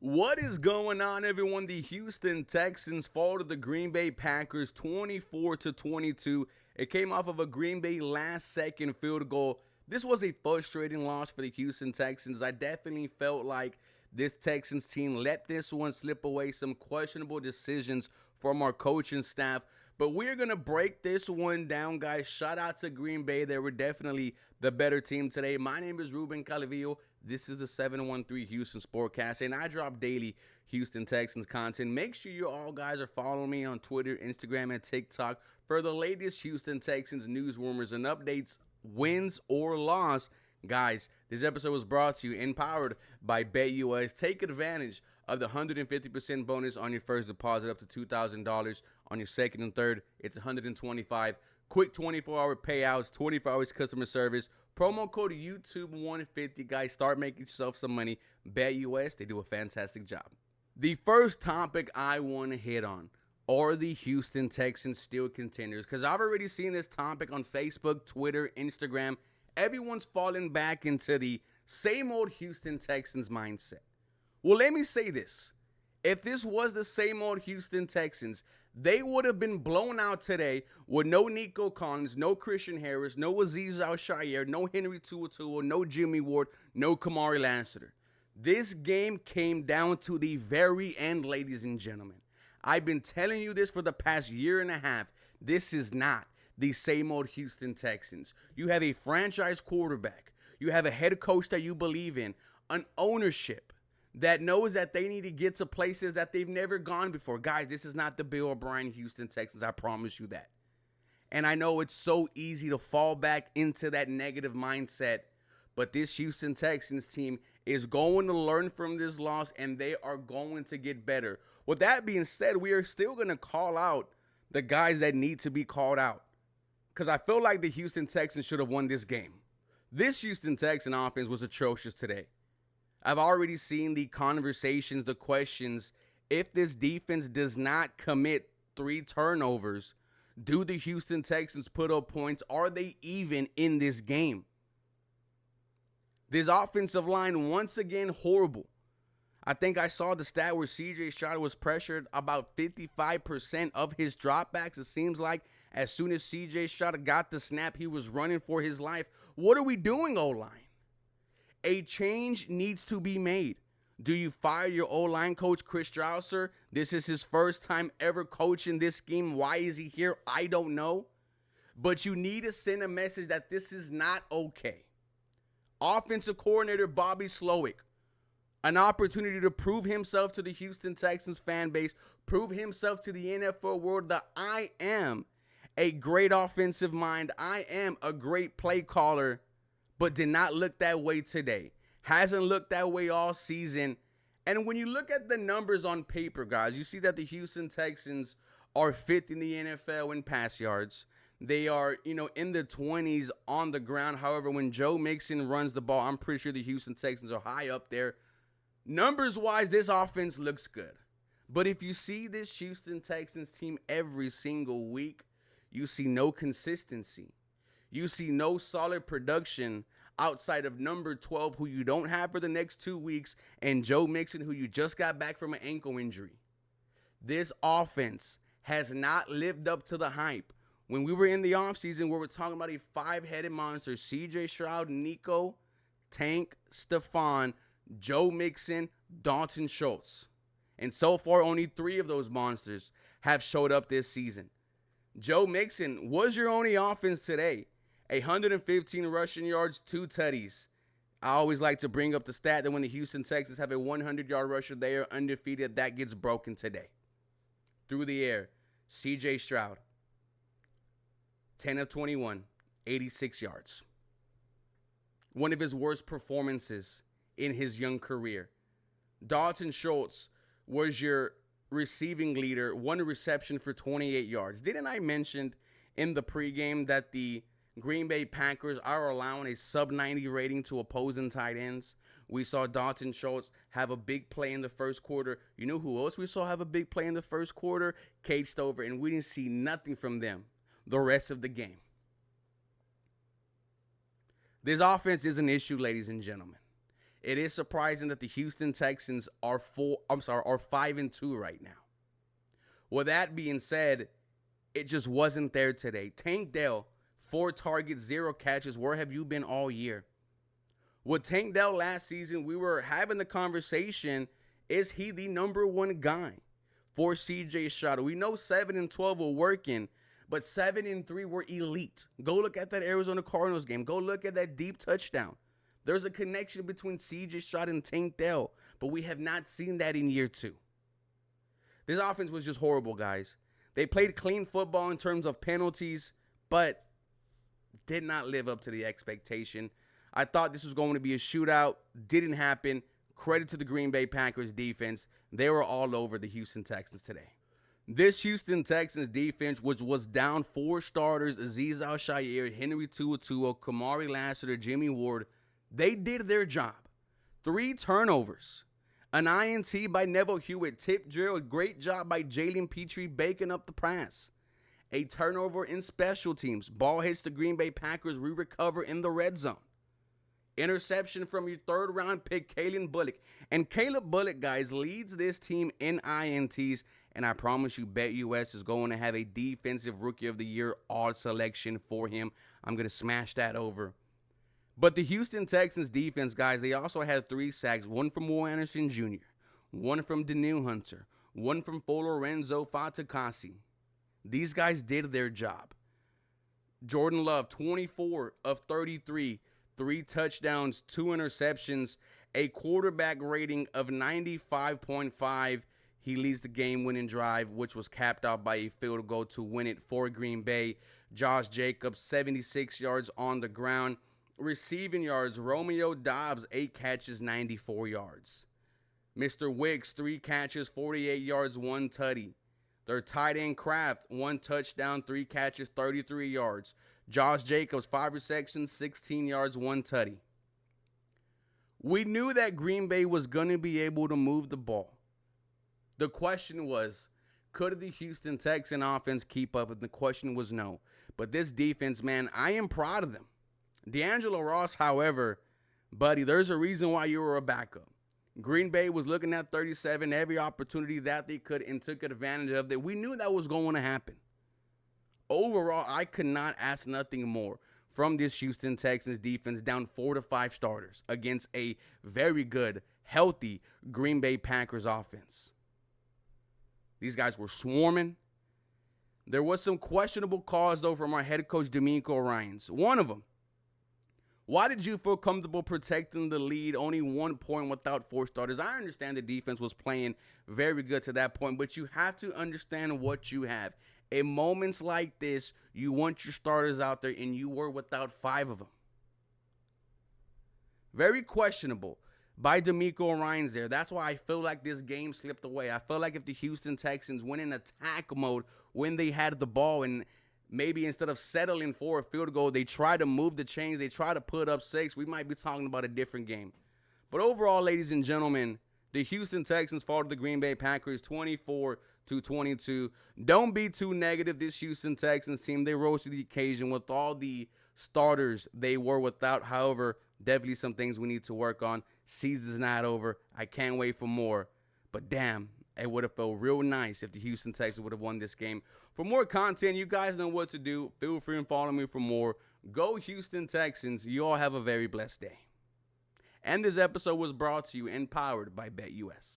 What is going on, everyone? The Houston Texans fall to the Green Bay Packers 24-22. It came off of a Green Bay last-second field goal. This was a frustrating loss for the Houston Texans. I definitely felt like this Texans team let this one slip away. Some questionable decisions from our coaching staff. But we're going to break this one down, guys. Shout out to Green Bay. They were definitely the better team today. My name is Ruben Calavillo. This is the 713 Houston Sportcast, and I drop daily Houston Texans content. Make sure you all guys are following me on Twitter, Instagram, and TikTok for the latest Houston Texans news, rumors, and updates, wins or loss. Guys, this episode was brought to you and powered by BetUS. Take advantage of the 150% bonus on your first deposit up to $2,000. On your second and third, it's $125. Quick 24-hour payouts, 24 hours customer service. Promo code YouTube150, guys. Start making yourself some money. BetUS, they do a fantastic job. The first topic I want to hit on are the Houston Texans still contenders? Because I've already seen this topic on Facebook, Twitter, Instagram. Everyone's falling back into the same old Houston Texans mindset. Well, let me say this. If this was the same old Houston Texans, they would have been blown out today with no Nico Collins, no Christian Harris, no Azeez Al-Shaair, no Henry To'oTo'o, no Jimmy Ward, no Kamari Lassiter. This game came down to the very end, ladies and gentlemen. I've been telling you this for the past year and a half. This is not the same old Houston Texans. You have a franchise quarterback. You have a head coach that you believe in, an ownership that knows that they need to get to places that they've never gone before. Guys, this is not the Bill O'Brien Houston Texans. I promise you that. And I know it's so easy to fall back into that negative mindset, but this Houston Texans team is going to learn from this loss, and they are going to get better. With that being said, we are still going to call out the guys that need to be called out, because I feel like the Houston Texans should have won this game. This Houston Texan offense was atrocious today. I've already seen the conversations, the questions. If this defense does not commit 3 turnovers, do the Houston Texans put up points? Are they even in this game? This offensive line, once again, horrible. I think I saw the stat where C.J. Stroud was pressured about 55% of his dropbacks. It seems like as soon as C.J. Stroud got the snap, he was running for his life. What are we doing, O-line? A change needs to be made. Do you fire your O-line coach, Chris Strausser? This is his first time ever coaching this scheme. Why is he here? I don't know. But you need to send a message that this is not okay. Offensive coordinator Bobby Slowick, an opportunity to prove himself to the Houston Texans fan base, prove himself to the NFL world that I am a great offensive mind. I am a great play caller, but did not look that way today. Hasn't looked that way all season. And when you look at the numbers on paper, guys, you see that the Houston Texans are 5th in the NFL in pass yards. They are, in the 20s on the ground. However, when Joe Mixon runs the ball, I'm pretty sure the Houston Texans are high up there. Numbers-wise, this offense looks good. But if you see this Houston Texans team every single week, you see no consistency. You see no solid production outside of number 12, who you don't have for the next 2 weeks, and Joe Mixon, who you just got back from an ankle injury. This offense has not lived up to the hype. When we were in the offseason, we were talking about a 5-headed monster: C.J. Stroud, Nico, Tank, Stephon, Joe Mixon, Dalton Schultz. And so far, only 3 of those monsters have showed up this season. Joe Mixon was your only offense today. 115 rushing yards, 2 tutties. I always like to bring up the stat that when the Houston Texans have a 100-yard rusher, they are undefeated. That gets broken today. Through the air, C.J. Stroud, 10 of 21, 86 yards. One of his worst performances in his young career. Dalton Schultz was your receiving leader, 1 reception for 28 yards. Didn't I mention in the pregame that the Green Bay Packers are allowing a sub-90 rating to opposing tight ends? We saw Dalton Schultz have a big play in the first quarter. You know who else we saw have a big play in the first quarter? Cade Stover, and we didn't see nothing from them the rest of the game. This offense is an issue, ladies and gentlemen. it is surprising that the Houston Texans are 5-2 right now. With that being said, it just wasn't there today. Tank Dell, 4 targets, 0 catches. Where have you been all year? With Tank Dell last season, we were having the conversation, is he the number one guy for CJ Stroud? We know 7 and 12 were working, but 7 and 3 were elite. Go look at that Arizona Cardinals game. Go look at that deep touchdown. There's a connection between CJ Stroud and Tank Dell, but we have not seen that in year 2. This offense was just horrible, guys. They played clean football in terms of penalties, but did not live up to the expectation. I thought this was going to be a shootout. Didn't happen. Credit to the Green Bay Packers defense. They were all over the Houston Texans today. This Houston Texans defense, which was down 4 starters, Azeez Al-Shaair, Henry To'oTo'o, Kamari Lassiter, Jimmy Ward, they did their job. 3 turnovers. An INT by Neville Hewitt. Tip drill. A great job by Jalen Petrie baking up the pass. A turnover in special teams. Ball hits the Green Bay Packers. We recover in the red zone. Interception from your 3rd round pick, Caleb Bullock. And Caleb Bullock, guys, leads this team in INTs. And I promise you, BetUS is going to have a Defensive Rookie of the Year odd selection for him. I'm going to smash that over. But the Houston Texans defense, guys, they also had 3 sacks. 1 from Will Anderson Jr., 1 from Danielle Hunter, 1 from Lorenzo Fatukasi. These guys did their job. Jordan Love, 24 of 33, 3 touchdowns, 2 interceptions, a quarterback rating of 95.5. He leads the game-winning drive, which was capped off by a field goal to win it for Green Bay. Josh Jacobs, 76 yards on the ground. Receiving yards, Romeo Doubs, 8 catches, 94 yards. Mr. Wicks, 3 catches, 48 yards, 1 tutty. Their tight end Kraft, 1 touchdown, 3 catches, 33 yards. Josh Jacobs, 5 receptions, 16 yards, 1 tutty. We knew that Green Bay was going to be able to move the ball. The question was, could the Houston Texan offense keep up? And the question was no. But this defense, man, I am proud of them. D'Angelo Ross, however, buddy, there's a reason why you were a backup. Green Bay was looking at 37 every opportunity that they could and took advantage of it. We knew that was going to happen. Overall, I could not ask nothing more from this Houston Texans defense, down 4 to 5 starters against a very good, healthy Green Bay Packers offense. These guys were swarming. There was some questionable calls, though, from our head coach, D'Amico Ryans. One of them, why did you feel comfortable protecting the lead, only 1 point without 4 starters? I understand the defense was playing very good to that point, but you have to understand what you have. In moments like this, you want your starters out there, and you were without 5 of them. Very questionable by D'Amico Ryans there. That's why I feel like this game slipped away. I feel like if the Houston Texans went in attack mode when they had the ball, and maybe instead of settling for a field goal, they try to move the chains, they try to put up 6, we might be talking about a different game. But overall, ladies and gentlemen, the Houston Texans fall to the Green Bay Packers 24-22. Don't be too negative. This Houston Texans team, they rose to the occasion with all the starters they were without. However, definitely some things we need to work on. Season's not over. I can't wait for more. But damn, it would have felt real nice if the Houston Texans would have won this game. For more content, you guys know what to do. Feel free and follow me for more. Go Houston Texans. You all have a very blessed day. And this episode was brought to you and powered by BetUS.